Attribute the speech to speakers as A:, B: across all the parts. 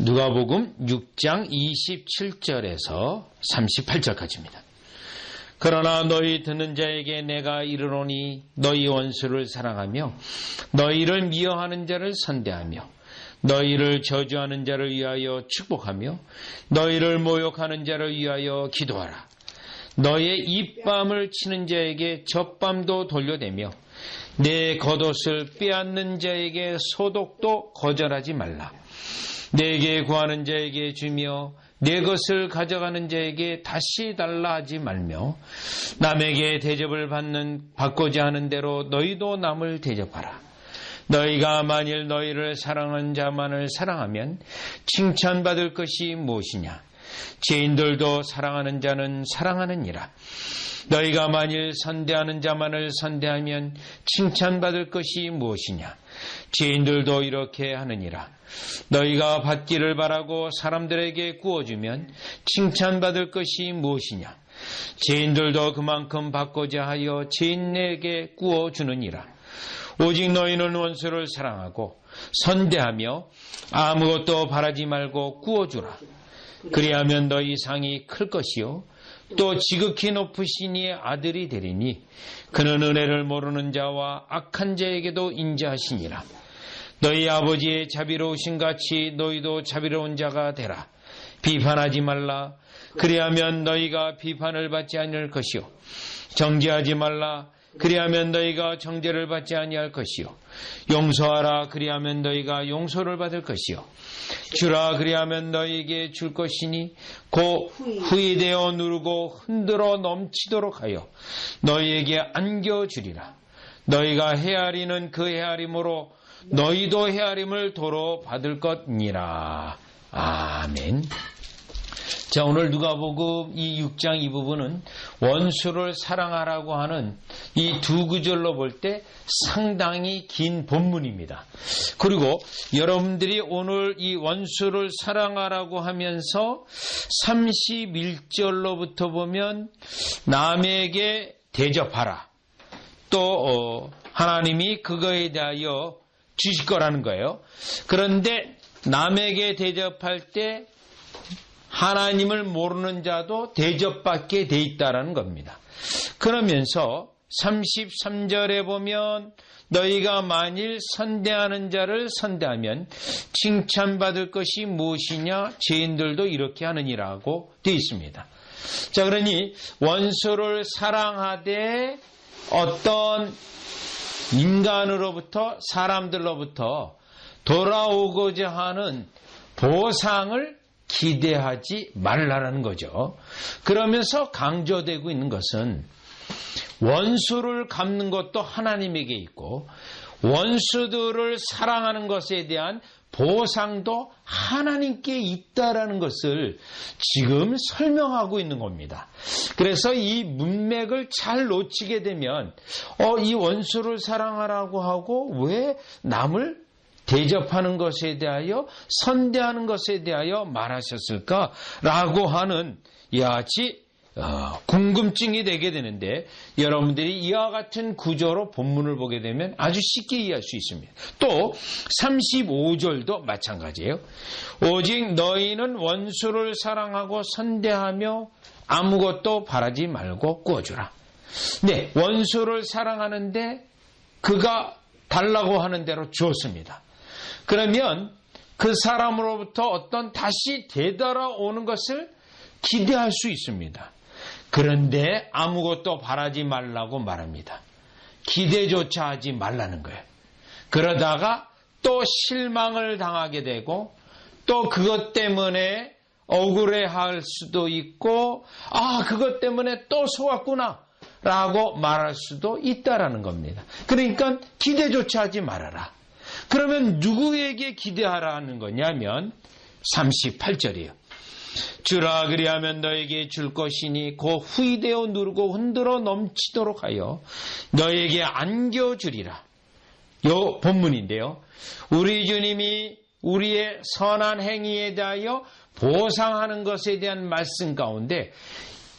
A: 누가복음 6장 27절에서 38절까지입니다. 그러나 너희 듣는 자에게 내가 이르노니 너희 원수를 사랑하며 너희를 미워하는 자를 선대하며 너희를 저주하는 자를 위하여 축복하며 너희를 모욕하는 자를 위하여 기도하라. 너의 입밤을 치는 자에게 젖밤도 돌려대며 내 겉옷을 빼앗는 자에게 소독도 거절하지 말라. 내게 구하는 자에게 주며 내 것을 가져가는 자에게 다시 달라 하지 말며 남에게 대접을 받고자 하는 대로 너희도 남을 대접하라. 너희가 만일 너희를 사랑하는 자만을 사랑하면 칭찬받을 것이 무엇이냐? 죄인들도 사랑하는 자는 사랑하느니라. 너희가 만일 선대하는 자만을 선대하면 칭찬받을 것이 무엇이냐? 죄인들도 이렇게 하느니라. 너희가 받기를 바라고 사람들에게 구워주면 칭찬받을 것이 무엇이냐? 죄인들도 그만큼 받고자 하여 죄인에게 구워주느니라. 오직 너희는 원수를 사랑하고 선대하며 아무것도 바라지 말고 구워주라. 그리하면 너희 상이 클 것이요 또 지극히 높으신 이의 아들이 되리니 그는 은혜를 모르는 자와 악한 자에게도 인자하시니라. 너희 아버지의 자비로우신 같이 너희도 자비로운 자가 되라. 비판하지 말라. 그리하면 너희가 비판을 받지 아니할 것이요 정죄하지 말라. 그리하면 너희가 정죄를 받지 아니할 것이요 용서하라. 그리하면 너희가 용서를 받을 것이요 주라. 그리하면 너희에게 줄 것이니 곧 후이되어 누르고 흔들어 넘치도록 하여 너희에게 안겨주리라. 너희가 헤아리는 그 헤아림으로 너희도 헤아림을 도로 받을 것이니라. 아멘. 자, 오늘 누가복음 이 6장 이 부분은 원수를 사랑하라고 하는 이 두 구절로 볼 때 상당히 긴 본문입니다. 그리고 여러분들이 오늘 이 원수를 사랑하라고 하면서 31절로부터 보면 남에게 대접하라. 또 하나님이 그거에 대하여 주실 거라는 거예요. 그런데 남에게 대접할 때 하나님을 모르는 자도 대접받게 돼 있다라는 겁니다. 그러면서 33절에 보면 너희가 만일 선대하는 자를 선대하면 칭찬받을 것이 무엇이냐? 죄인들도 이렇게 하느니라고 되어 있습니다. 자, 그러니 원수를 사랑하되 어떤 인간으로부터 사람들로부터 돌아오고자 하는 보상을 기대하지 말라라는 거죠. 그러면서 강조되고 있는 것은 원수를 갚는 것도 하나님에게 있고 원수들을 사랑하는 것에 대한 보상도 하나님께 있다라는 것을 지금 설명하고 있는 겁니다. 그래서 이 문맥을 잘 놓치게 되면 이 원수를 사랑하라고 하고 왜 남을 대접하는 것에 대하여 선대하는 것에 대하여 말하셨을까라고 하는 이와 같이 궁금증이 되게 되는데 여러분들이 이와 같은 구조로 본문을 보게 되면 아주 쉽게 이해할 수 있습니다. 또 35절도 마찬가지예요. 오직 너희는 원수를 사랑하고 선대하며 아무것도 바라지 말고 구워주라. 네, 원수를 사랑하는데 그가 달라고 하는 대로 주었습니다. 그러면 그 사람으로부터 어떤 다시 되돌아오는 것을 기대할 수 있습니다. 그런데 아무것도 바라지 말라고 말합니다. 기대조차 하지 말라는 거예요. 그러다가 또 실망을 당하게 되고 또 그것 때문에 억울해할 수도 있고 그것 때문에 또 속았구나 라고 말할 수도 있다라는 겁니다. 그러니까 기대조차 하지 말아라. 그러면 누구에게 기대하라는 거냐면 38절이에요. 주라. 그리하면 너에게 줄 것이니 곧 후이되어 누르고 흔들어 넘치도록 하여 너에게 안겨주리라. 요 본문인데요. 우리 주님이 우리의 선한 행위에 대하여 보상하는 것에 대한 말씀 가운데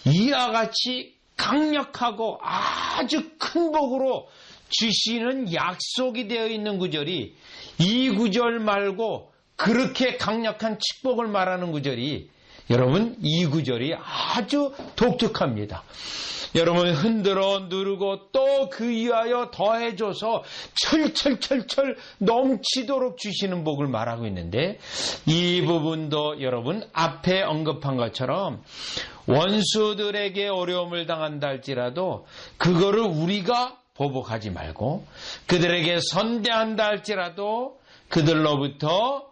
A: 이와 같이 강력하고 아주 큰 복으로 주시는 약속이 되어 있는 구절이 이 구절 말고 그렇게 강력한 축복을 말하는 구절이 여러분 이 구절이 아주 독특합니다. 여러분 흔들어 누르고 또 그 위하여 더해줘서 철철철철 넘치도록 주시는 복을 말하고 있는데 이 부분도 여러분 앞에 언급한 것처럼 원수들에게 어려움을 당한다 할지라도 그거를 우리가 보복하지 말고 그들에게 선대한다 할지라도 그들로부터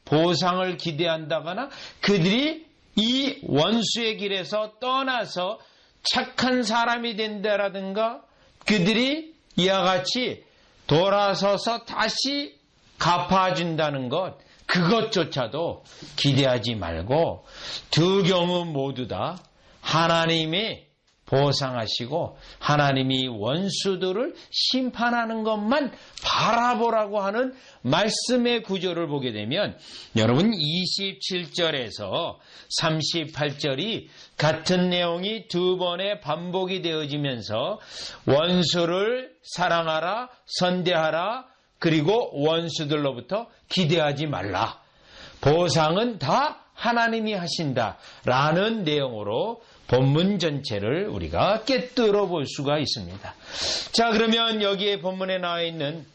A: 보상을 기대한다거나 그들이 이 원수의 길에서 떠나서 착한 사람이 된다라든가 그들이 이와 같이 돌아서서 다시 갚아준다는 것 그것조차도 기대하지 말고 두 경우 모두 다 하나님이 보상하시고 하나님이 원수들을 심판하는 것만 바라보라고 하는 말씀의 구조를 보게 되면 여러분 27절에서 38절이 같은 내용이 두 번의 반복이 되어지면서 원수를 사랑하라, 선대하라, 그리고 원수들로부터 기대하지 말라. 보상은 다 하나님이 하신다라는 내용으로 본문 전체를 우리가 꿰뚫어 볼 수가 있습니다. 자, 그러면 여기에 본문에 나와 있는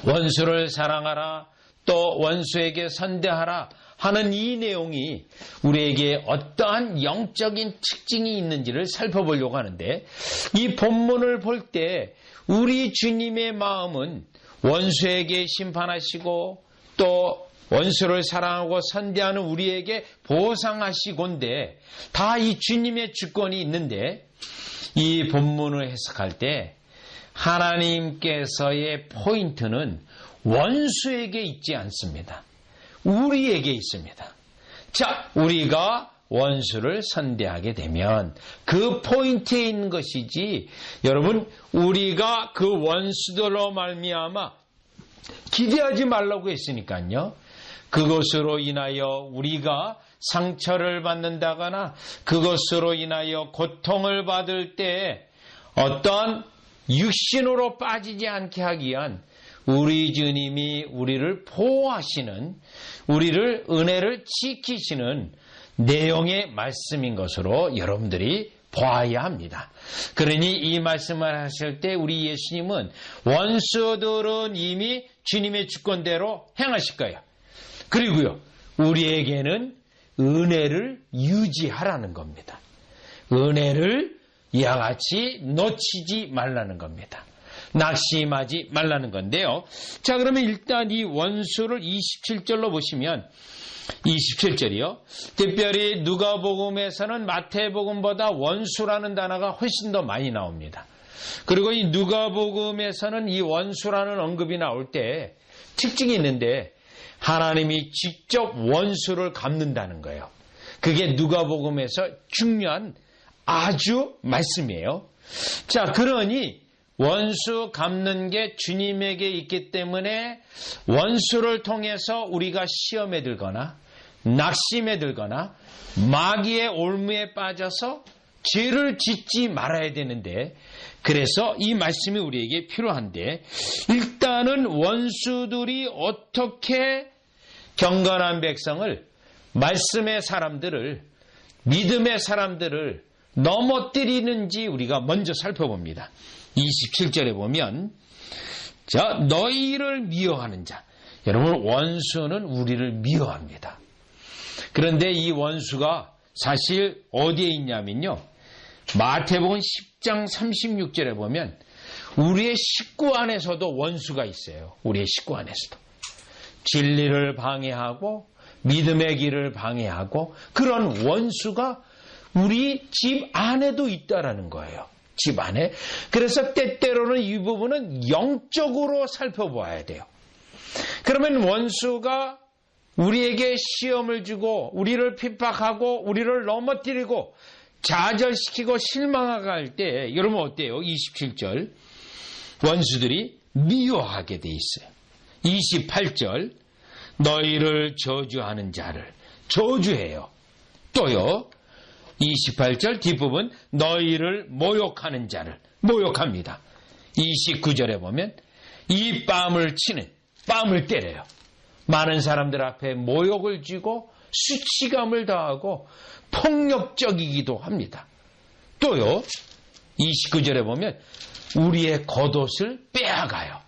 A: 원수를 사랑하라, 또 원수에게 선대하라 하는 이 내용이 우리에게 어떠한 영적인 특징이 있는지를 살펴보려고 하는데 이 본문을 볼 때 우리 주님의 마음은 원수에게 심판하시고 또 원수를 사랑하고 선대하는 우리에게 보상하시곤데 다 이 주님의 주권이 있는데 이 본문을 해석할 때 하나님께서의 포인트는 원수에게 있지 않습니다. 우리에게 있습니다. 자, 우리가 원수를 선대하게 되면 그 포인트에 있는 것이지 여러분 우리가 그 원수들로 말미암아 기대하지 말라고 했으니까요. 그것으로 인하여 우리가 상처를 받는다거나 그것으로 인하여 고통을 받을 때 어떤 육신으로 빠지지 않게 하기 위한 우리 주님이 우리를 보호하시는 우리를 은혜를 지키시는 내용의 말씀인 것으로 여러분들이 보아야 합니다. 그러니 이 말씀을 하실 때 우리 예수님은 원수들은 이미 주님의 주권대로 행하실 거예요. 그리고요, 우리에게는 은혜를 유지하라는 겁니다. 은혜를 이와 같이 놓치지 말라는 겁니다. 낙심하지 말라는 건데요. 자, 그러면 일단 이 원수를 27절로 보시면 27절이요. 특별히 누가복음에서는 마태복음보다 원수라는 단어가 훨씬 더 많이 나옵니다. 그리고 이 누가복음에서는 이 원수라는 언급이 나올 때 특징이 있는데 하나님이 직접 원수를 갚는다는 거예요. 그게 누가복음에서 중요한 아주 말씀이에요. 자, 그러니 원수 갚는 게 주님에게 있기 때문에 원수를 통해서 우리가 시험에 들거나 낙심에 들거나 마귀의 올무에 빠져서 죄를 짓지 말아야 되는데 그래서 이 말씀이 우리에게 필요한데 일단은 원수들이 어떻게 경건한 백성을 말씀의 사람들을 믿음의 사람들을 넘어뜨리는지 우리가 먼저 살펴봅니다. 27절에 보면 자 너희를 미워하는 자 여러분 원수는 우리를 미워합니다. 그런데 이 원수가 사실 어디에 있냐면요. 마태복음 10장 36절에 보면 우리의 식구 안에서도 원수가 있어요. 우리의 식구 안에서도. 진리를 방해하고 믿음의 길을 방해하고 그런 원수가 우리 집 안에도 있다라는 거예요. 집 안에. 그래서 때때로는 이 부분은 영적으로 살펴보아야 돼요. 그러면 원수가 우리에게 시험을 주고 우리를 핍박하고 우리를 넘어뜨리고 좌절시키고 실망하게 할 때 여러분 어때요? 27절 원수들이 미워하게 돼 있어요. 28절 너희를 저주하는 자를 저주해요. 또요 28절 뒷부분 너희를 모욕하는 자를 모욕합니다. 29절에 보면 이 뺨을 치는 뺨을 때려요. 많은 사람들 앞에 모욕을 주고 수치감을 당하고 폭력적이기도 합니다. 또요, 29절에 보면 우리의 겉옷을 빼앗아가요.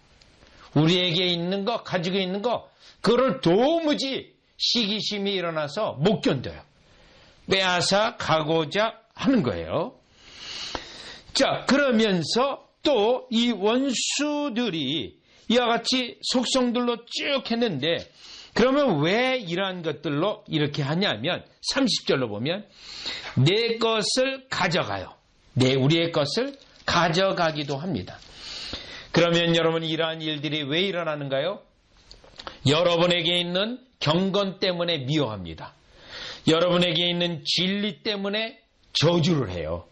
A: 우리에게 있는 거, 가지고 있는 거, 그걸 도무지 시기심이 일어나서 못 견뎌요. 빼앗아 가고자 하는 거예요. 자, 그러면서 또 이 원수들이 이와 같이 속성들로 쭉 했는데, 그러면 왜 이러한 것들로 이렇게 하냐면 30절로 보면 내 것을 가져가요. 우리의 것을 가져가기도 합니다. 그러면 여러분, 이러한 일들이 왜 일어나는가요? 여러분에게 있는 경건 때문에 미워합니다. 여러분에게 있는 진리 때문에 저주를 해요.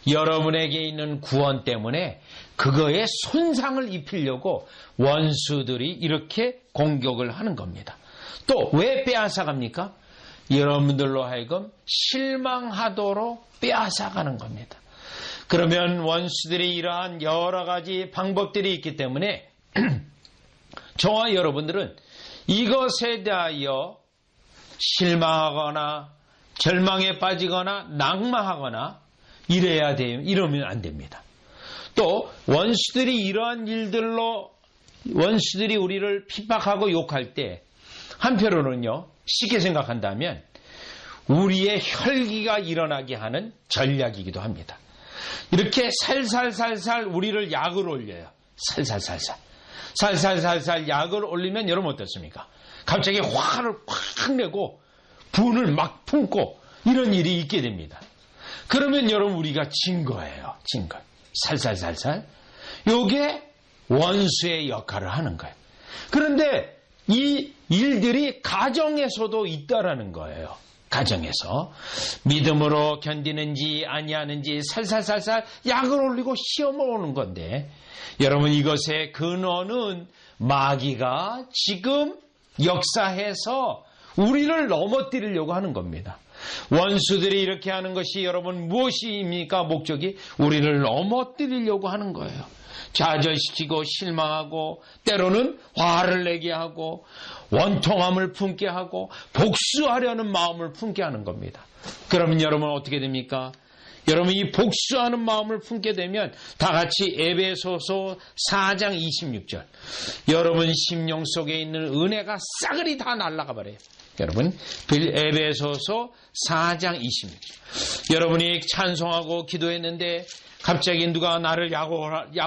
A: 여러분에게 있는 구원 때문에 그거에 손상을 입히려고 원수들이 이렇게 공격을 하는 겁니다. 또 왜 빼앗아갑니까? 여러분들로 하여금 실망하도록 빼앗아가는 겁니다. 그러면 원수들이 이러한 여러 가지 방법들이 있기 때문에 저와 여러분들은 이것에 대하여 실망하거나 절망에 빠지거나 낙마하거나 이래야 돼요. 이러면 안 됩니다. 또 원수들이 이러한 일들로 원수들이 우리를 핍박하고 욕할 때 한편으로는요, 쉽게 생각한다면 우리의 혈기가 일어나게 하는 전략이기도 합니다. 이렇게 살살살살 우리를 약을 올려요. 살살살살 약을 올리면 여러분 어떻습니까? 갑자기 화를 확 내고 분을 막 품고 이런 일이 있게 됩니다. 그러면 여러분 우리가 진 거예요. 진 거. 살살살살. 요게 원수의 역할을 하는 거예요. 그런데 이 일들이 가정에서도 있다라는 거예요. 가정에서 믿음으로 견디는지 아니하는지 살살살살 약을 올리고 시험을 오는 건데, 여러분 이것의 근원은 마귀가 지금 역사해서 우리를 넘어뜨리려고 하는 겁니다. 원수들이 이렇게 하는 것이 여러분 무엇입니까? 목적이 우리를 넘어뜨리려고 하는 거예요. 좌절시키고 실망하고 때로는 화를 내게 하고 원통함을 품게 하고 복수하려는 마음을 품게 하는 겁니다. 그러면 여러분 어떻게 됩니까? 여러분 이 복수하는 마음을 품게 되면 다 같이 에베소서 4장 26절, 여러분 심령 속에 있는 은혜가 싸그리 다 날아가 버려요. 여러분 에베소서 4장 26절, 여러분이 찬송하고 기도했는데 갑자기 누가 나를 약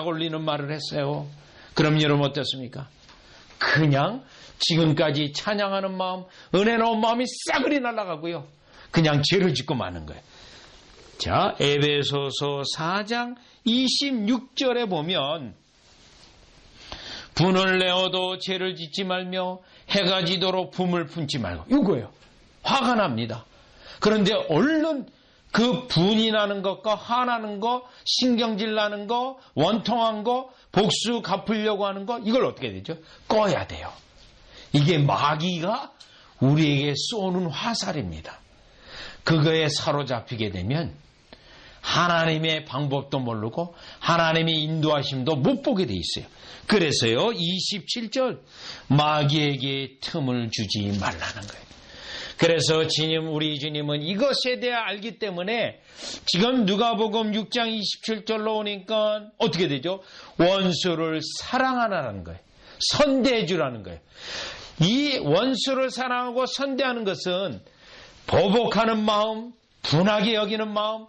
A: 올리는 말을 했어요. 그럼 여러분 어떻습니까? 그냥 지금까지 찬양하는 마음, 은혜 나온 마음이 싸그리 날아가고요, 그냥 죄를 짓고 마는 거예요. 자, 에베소서 4장 26절에 보면 분을 내어도 죄를 짓지 말며 해가 지도록 분을 품지 말고, 이거예요. 화가 납니다. 그런데 얼른 그 분이 나는 것과 화나는 거, 신경질 나는 거, 원통한 거, 복수 갚으려고 하는 거, 이걸 어떻게 되죠? 꺼야 돼요. 이게 마귀가 우리에게 쏘는 화살입니다. 그거에 사로잡히게 되면 하나님의 방법도 모르고 하나님의 인도하심도 못 보게 돼 있어요. 그래서요, 27절, 마귀에게 틈을 주지 말라는 거예요. 그래서 우리 주님은 이것에 대해 알기 때문에 지금 누가복음 6장 27절로 오니까 어떻게 되죠? 원수를 사랑하라는 거예요. 선대해 주라는 거예요. 이 원수를 사랑하고 선대하는 것은 보복하는 마음, 분하게 여기는 마음,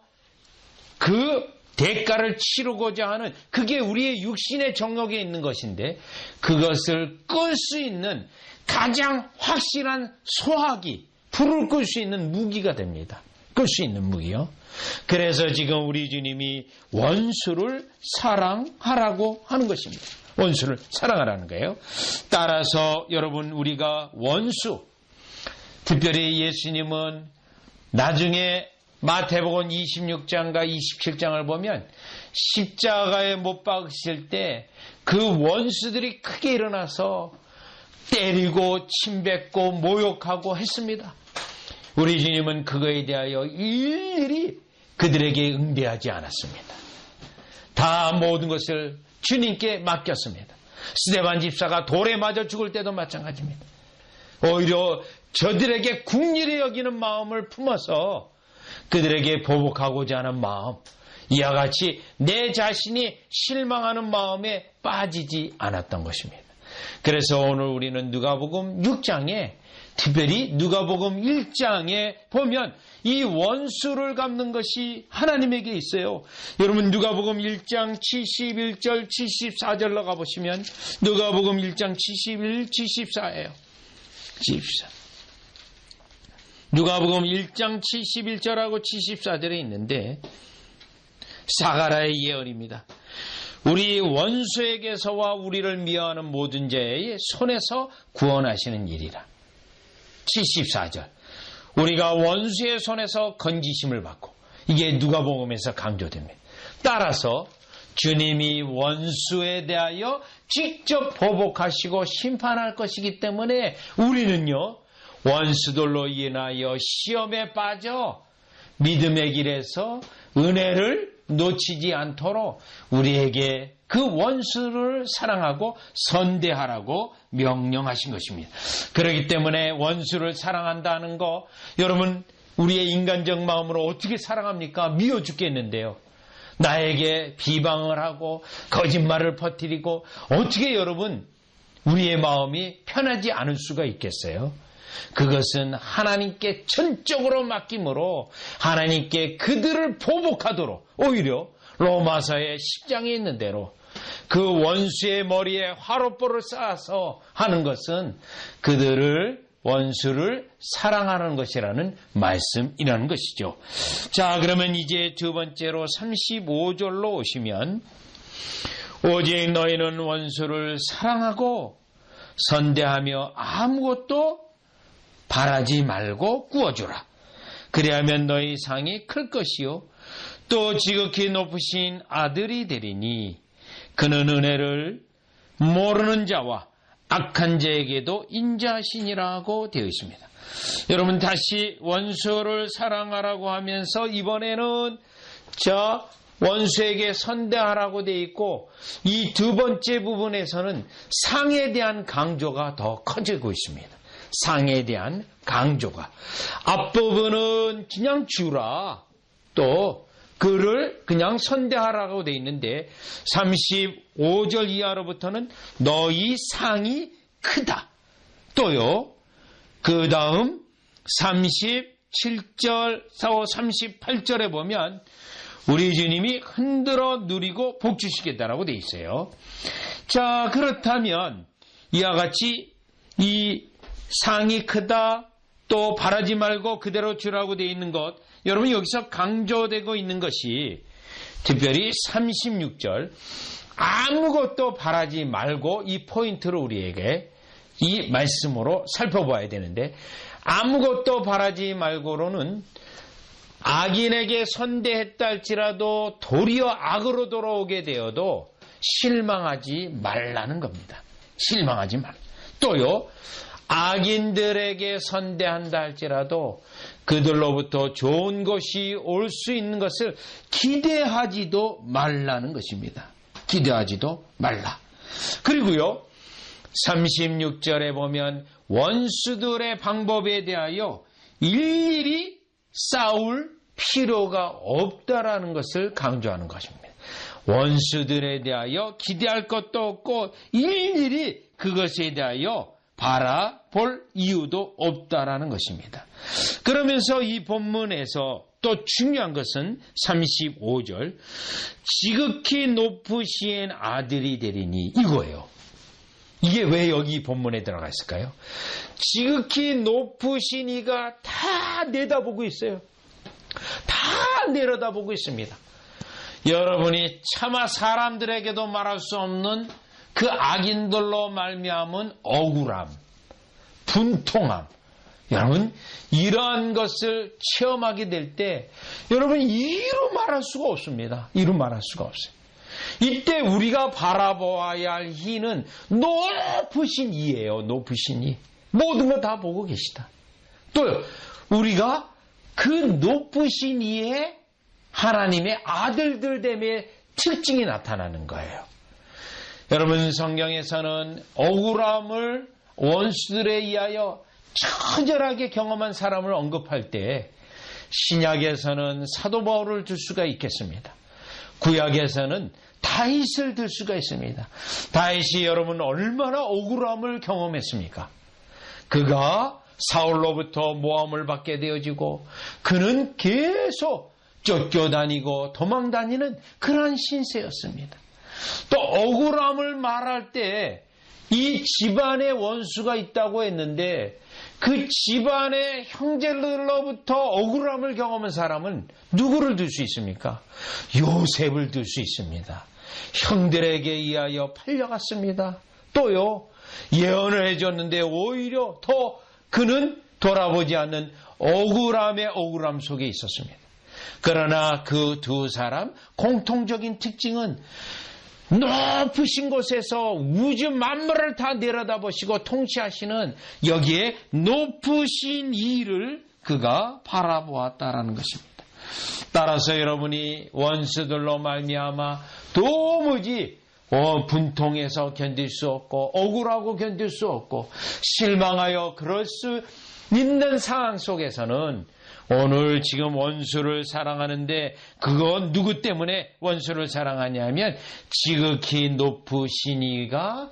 A: 그 대가를 치르고자 하는, 그게 우리의 육신의 정욕에 있는 것인데 그것을 끌 수 있는 가장 확실한 소화기, 불을 끌 수 있는 무기가 됩니다. 끌 수 있는 무기요. 그래서 지금 우리 주님이 원수를 사랑하라고 하는 것입니다. 원수를 사랑하라는 거예요. 따라서 여러분 우리가 원수, 특별히 예수님은 나중에 마태복음 26장과 27장을 보면 십자가에 못 박으실 때 그 원수들이 크게 일어나서 때리고 침뱉고 모욕하고 했습니다. 우리 주님은 그거에 대하여 일일이 그들에게 응대하지 않았습니다. 다 모든 것을 주님께 맡겼습니다. 스데반 집사가 돌에 맞아 죽을 때도 마찬가지입니다. 오히려 저들에게 긍휼히 여기는 마음을 품어서 그들에게 보복하고자 하는 마음, 이와 같이 내 자신이 실망하는 마음에 빠지지 않았던 것입니다. 그래서 오늘 우리는 누가복음 6장에, 특별히 누가복음 1장에 보면 이 원수를 갚는 것이 하나님에게 있어요. 여러분 누가복음 1장 71절 74절로 가보시면 누가복음 1장 71, 74예요. 74. 누가복음 1장 71절하고 74절에 있는데 사가랴의 예언입니다. 우리 원수에게서와 우리를 미워하는 모든 자의 손에서 구원하시는 일이라. 74절. 우리가 원수의 손에서 건지심을 받고, 이게 누가복음에서 강조됩니다. 따라서 주님이 원수에 대하여 직접 보복하시고 심판할 것이기 때문에 우리는요, 원수들로 인하여 시험에 빠져 믿음의 길에서 은혜를 놓치지 않도록 우리에게 그 원수를 사랑하고 선대하라고 명령하신 것입니다. 그렇기 때문에 원수를 사랑한다는 거, 여러분 우리의 인간적 마음으로 어떻게 사랑합니까? 미워 죽겠는데요. 나에게 비방을 하고 거짓말을 퍼뜨리고 어떻게 여러분 우리의 마음이 편하지 않을 수가 있겠어요? 그것은 하나님께 전적으로 맡김으로 하나님께 그들을 보복하도록, 오히려 로마서의 10장에 있는 대로 그 원수의 머리에 화롯불을 쌓아서 하는 것은 그들을, 원수를 사랑하는 것이라는 말씀이라는 것이죠. 자, 그러면 이제 두 번째로 35절로 오시면 오직 너희는 원수를 사랑하고 선대하며 아무것도 바라지 말고 꾸어주라. 그리하면 너희 상이 클 것이요 또 지극히 높으신 아들이 되리니 그는 은혜를 모르는 자와 악한 자에게도 인자하시니라고 되어 있습니다. 여러분 다시 원수를 사랑하라고 하면서 이번에는 원수에게 선대하라고 되어 있고, 이 두 번째 부분에서는 상에 대한 강조가 더 커지고 있습니다. 상에 대한 강조가. 앞부분은 그냥 주라, 또 그를 그냥 선대하라고 되어 있는데 35절 이하로부터는 너희 상이 크다. 또요, 그 다음 37절, 38절에 보면 우리 주님이 흔들어 누리고 복 주시겠다라고 되어 있어요. 자, 그렇다면 이와 같이 이 상이 크다, 또 바라지 말고 그대로 주라고 되어 있는 것, 여러분 여기서 강조되고 있는 것이 특별히 36절 아무것도 바라지 말고, 이 포인트를 우리에게 이 말씀으로 살펴봐야 되는데, 아무것도 바라지 말고로는 악인에게 선대했다 할지라도 도리어 악으로 돌아오게 되어도 실망하지 말라는 겁니다. 실망하지 말. 또요, 악인들에게 선대한다 할지라도 그들로부터 좋은 것이 올 수 있는 것을 기대하지도 말라는 것입니다. 기대하지도 말라. 그리고요, 36절에 보면 원수들의 방법에 대하여 일일이 싸울 필요가 없다라는 것을 강조하는 것입니다. 원수들에 대하여 기대할 것도 없고 일일이 그것에 대하여 바라볼 이유도 없다라는 것입니다. 그러면서 이 본문에서 또 중요한 것은 35절 지극히 높으신 아들이 되리니 이거예요. 이게 왜 여기 본문에 들어가 있을까요? 지극히 높으신 이가 다 내다보고 있어요. 다 내려다보고 있습니다. 여러분이 차마 사람들에게도 말할 수 없는 그 악인들로 말미암은 억울함, 분통함, 여러분 이러한 것을 체험하게 될 때 여러분 이루 말할 수가 없습니다. 이루 말할 수가 없어요. 이때 우리가 바라보아야 할 이는 높으신 이예요. 높으신 이. 모든 거 다 보고 계시다. 또 우리가 그 높으신 이의 하나님의 아들들됨의 특징이 나타나는 거예요. 여러분 성경에서는 억울함을 원수들에 의하여 처절하게 경험한 사람을 언급할 때 신약에서는 사도 바울을 들 수가 있겠습니다. 구약에서는 다윗을 들 수가 있습니다. 다윗이 여러분 얼마나 억울함을 경험했습니까? 그가 사울로부터 모함을 받게 되어지고 그는 계속 쫓겨다니고 도망다니는 그러한 신세였습니다. 또 억울함을 말할 때 이 집안에 원수가 있다고 했는데 그 집안의 형제들로부터 억울함을 경험한 사람은 누구를 들 수 있습니까? 요셉을 들 수 있습니다. 형들에게 의하여 팔려갔습니다. 또요, 예언을 해줬는데 오히려 더 그는 돌아보지 않는 억울함의 억울함 속에 있었습니다. 그러나 그 두 사람 공통적인 특징은 높으신 곳에서 우주 만물을 다 내려다보시고 통치하시는 여기에 높으신 이를 그가 바라보았다라는 것입니다. 따라서 여러분이 원수들로 말미암아 도무지 분통해서 견딜 수 없고 억울하고 견딜 수 없고 실망하여 그럴 수 있는 상황 속에서는 오늘 지금 원수를 사랑하는데 그건 누구 때문에 원수를 사랑하냐면 지극히 높으신 이가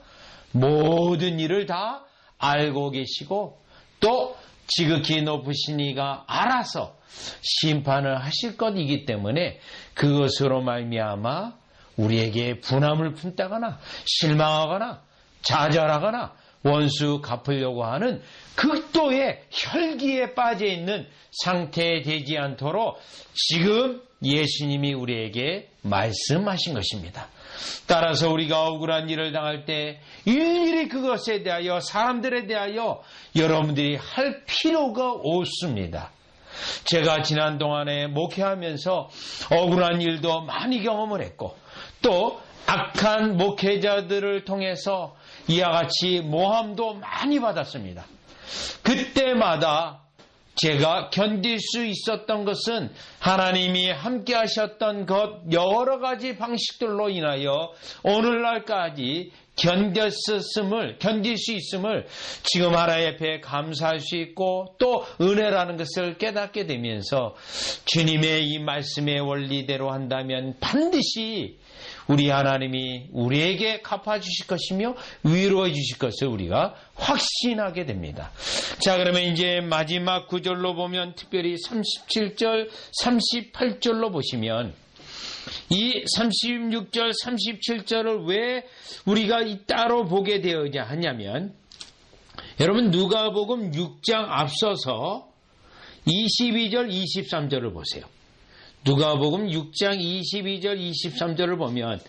A: 모든 일을 다 알고 계시고 또 지극히 높으신 이가 알아서 심판을 하실 것이기 때문에 그것으로 말미암아 우리에게 분함을 품다거나 실망하거나 좌절하거나 원수 갚으려고 하는 극도의 혈기에 빠져 있는 상태에 되지 않도록 지금 예수님이 우리에게 말씀하신 것입니다. 따라서 우리가 억울한 일을 당할 때 일일이 그것에 대하여 사람들에 대하여 여러분들이 할 필요가 없습니다. 제가 지난 동안에 목회하면서 억울한 일도 많이 경험을 했고 또 악한 목회자들을 통해서 이와 같이 모함도 많이 받았습니다. 그때마다 제가 견딜 수 있었던 것은 하나님이 함께 하셨던 것 여러 가지 방식들로 인하여 오늘날까지 견딜 수 있음을 지금 하나님 앞에 감사할 수 있고 또 은혜라는 것을 깨닫게 되면서 주님의 이 말씀의 원리대로 한다면 반드시 우리 하나님이 우리에게 갚아주실 것이며 위로해 주실 것을 우리가 확신하게 됩니다. 자, 그러면 이제 마지막 구절로 보면 특별히 37절, 38절로 보시면 이 36절, 37절을 왜 우리가 따로 보게 되어야 하냐면 여러분 누가복음 6장 앞서서 22절, 23절을 보세요. 누가복음 6장 22절 23절을 보면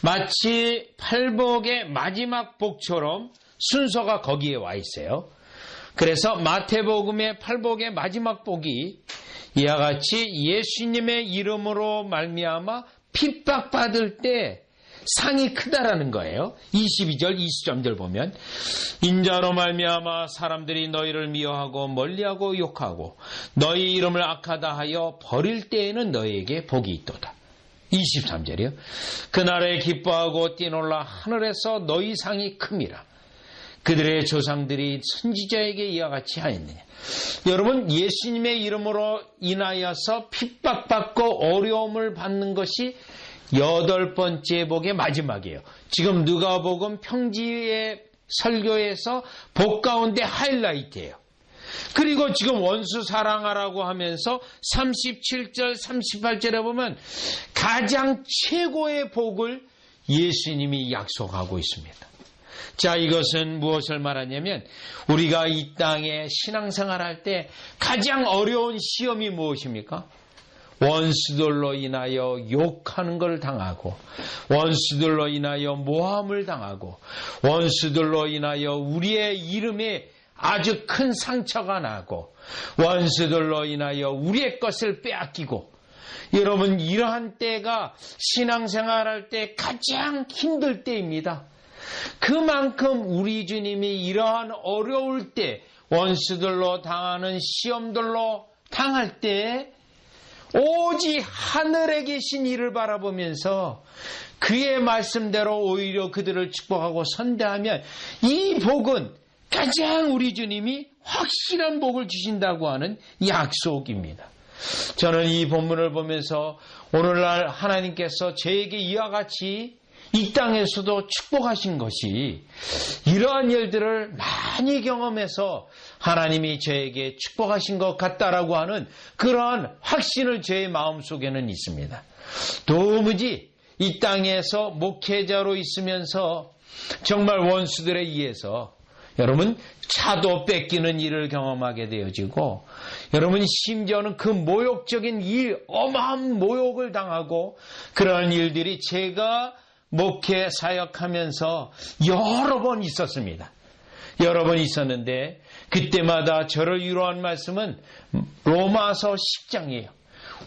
A: 마치 팔복의 마지막 복처럼 순서가 거기에 와 있어요. 그래서 마태복음의 팔복의 마지막 복이 이와 같이 예수님의 이름으로 말미암아 핍박받을 때 상이 크다라는 거예요. 22절 23절 보면 인자로 말미암아 사람들이 너희를 미워하고 멀리하고 욕하고 너희 이름을 악하다 하여 버릴 때에는 너희에게 복이 있도다. 23절이요. 그날에 기뻐하고 뛰놀라 하늘에서 너희 상이 큼이라. 그들의 조상들이 선지자에게 이와 같이 하였느냐. 여러분 예수님의 이름으로 인하여서 핍박받고 어려움을 받는 것이 8번째 복의 마지막이에요. 지금 누가복음 평지의 설교에서 복 가운데 하이라이트예요. 그리고 지금 원수 사랑하라고 하면서 37절 38절에 보면 가장 최고의 복을 예수님이 약속하고 있습니다. 자, 이것은 무엇을 말하냐면 우리가 이 땅에 신앙생활할 때 가장 어려운 시험이 무엇입니까? 원수들로 인하여 욕하는 걸 당하고 원수들로 인하여 모함을 당하고 원수들로 인하여 우리의 이름에 아주 큰 상처가 나고 원수들로 인하여 우리의 것을 빼앗기고 여러분 이러한 때가 신앙생활할 때 가장 힘들 때입니다. 그만큼 우리 주님이 이러한 어려울 때 원수들로 당하는 시험들로 당할 때 오직 하늘에 계신 이를 바라보면서 그의 말씀대로 오히려 그들을 축복하고 선대하면 이 복은 가장 우리 주님이 확실한 복을 주신다고 하는 약속입니다. 저는 이 본문을 보면서 오늘날 하나님께서 저에게 이와 같이 이 땅에서도 축복하신 것이 이러한 일들을 많이 경험해서 하나님이 저에게 축복하신 것 같다라고 하는 그러한 확신을 제 마음속에는 있습니다. 도무지 이 땅에서 목회자로 있으면서 정말 원수들에 의해서 여러분 차도 뺏기는 일을 경험하게 되어지고 여러분 심지어는 그 모욕적인 일, 어마어마한 모욕을 당하고 그런 일들이 제가 목회 사역하면서 여러 번 있었습니다. 여러 번 있었는데 그때마다 저를 위로한 말씀은 로마서 10장이에요.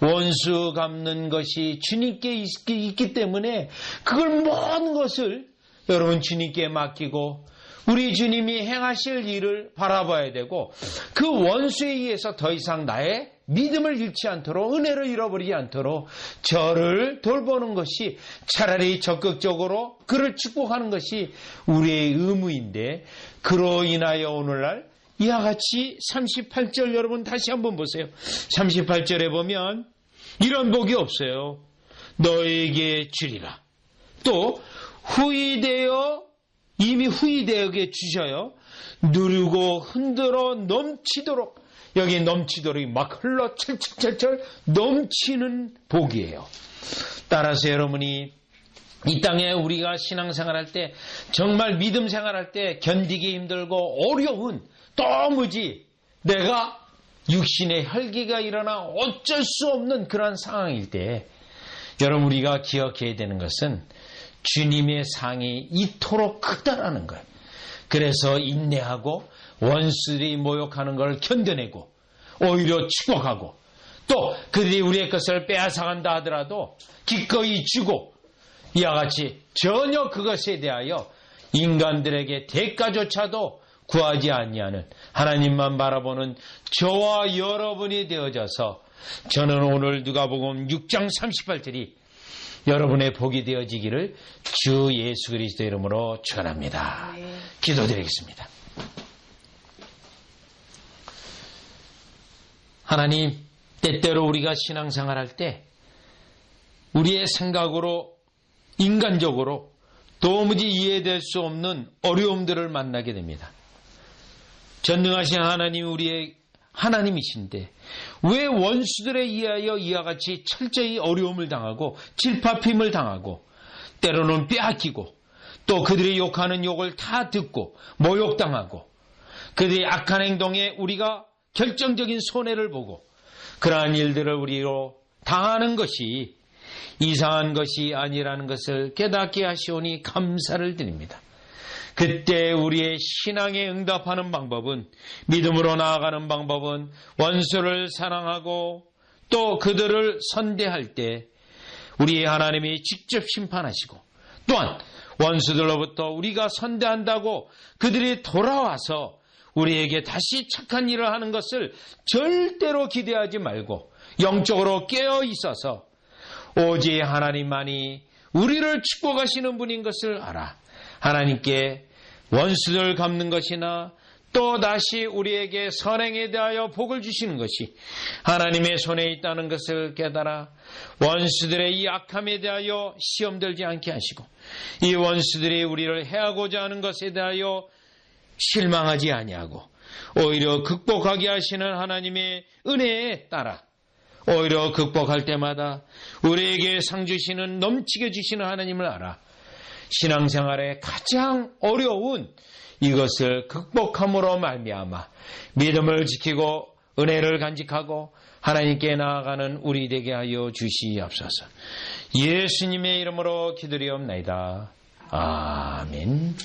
A: 원수 갚는 것이 주님께 있기 때문에 그걸 모든 것을 여러분 주님께 맡기고 우리 주님이 행하실 일을 바라봐야 되고 그 원수에 의해서 더 이상 나의 믿음을 잃지 않도록 은혜를 잃어버리지 않도록 저를 돌보는 것이 차라리 적극적으로 그를 축복하는 것이 우리의 의무인데 그로 인하여 오늘날 이와 같이 38절 여러분 다시 한번 보세요. 38절에 보면 이런 복이 없어요. 너에게 주리라. 또 이미 후이되게 주셔요. 누르고 흔들어 넘치도록 여기 넘치도록 막 흘러 철철철철 넘치는 복이에요. 따라서 여러분이 이 땅에 우리가 신앙생활할 때 정말 믿음 생활할 때 견디기 힘들고 어려운 도무지 내가 육신의 혈기가 일어나 어쩔 수 없는 그런 상황일 때 여러분 우리가 기억해야 되는 것은 주님의 상이 이토록 크다라는 거예요. 그래서 인내하고 원수들이 모욕하는 걸 견뎌내고 오히려 축복하고 또 그들이 우리의 것을 빼앗아간다 하더라도 기꺼이 주고 이와 같이 전혀 그것에 대하여 인간들에게 대가조차도 구하지 아니하는 하나님만 바라보는 저와 여러분이 되어져서 저는 오늘 누가복음 6장 38절이 여러분의 복이 되어지기를 주 예수 그리스도 이름으로 축원합니다. 기도드리겠습니다. 하나님, 때때로 우리가 신앙생활할 때 우리의 생각으로 인간적으로 도무지 이해될 수 없는 어려움들을 만나게 됩니다. 전능하신 하나님 우리의 하나님이신데 왜 원수들에 의하여 이와 같이 철저히 어려움을 당하고 질파핌을 당하고 때로는 빼앗기고 또 그들이 욕하는 욕을 다 듣고 모욕당하고 그들의 악한 행동에 우리가 결정적인 손해를 보고 그러한 일들을 우리로 당하는 것이 이상한 것이 아니라는 것을 깨닫게 하시오니 감사를 드립니다. 그때 우리의 신앙에 응답하는 방법은 믿음으로 나아가는 방법은 원수를 사랑하고 또 그들을 선대할 때 우리 하나님이 직접 심판하시고 또한 원수들로부터 우리가 선대한다고 그들이 돌아와서 우리에게 다시 착한 일을 하는 것을 절대로 기대하지 말고 영적으로 깨어 있어서 오직 하나님만이 우리를 축복하시는 분인 것을 알아 하나님께 원수를 갚는 것이나 또 다시 우리에게 선행에 대하여 복을 주시는 것이 하나님의 손에 있다는 것을 깨달아 원수들의 이 악함에 대하여 시험 들지 않게 하시고 이 원수들이 우리를 해하고자 하는 것에 대하여 실망하지 아니하고 오히려 극복하게 하시는 하나님의 은혜에 따라 오히려 극복할 때마다 우리에게 상 주시는 넘치게 주시는 하나님을 알아 신앙생활에 가장 어려운 이것을 극복함으로 말미암아 믿음을 지키고 은혜를 간직하고 하나님께 나아가는 우리 되게 하여 주시옵소서. 예수님의 이름으로 기도리옵나이다. 아멘.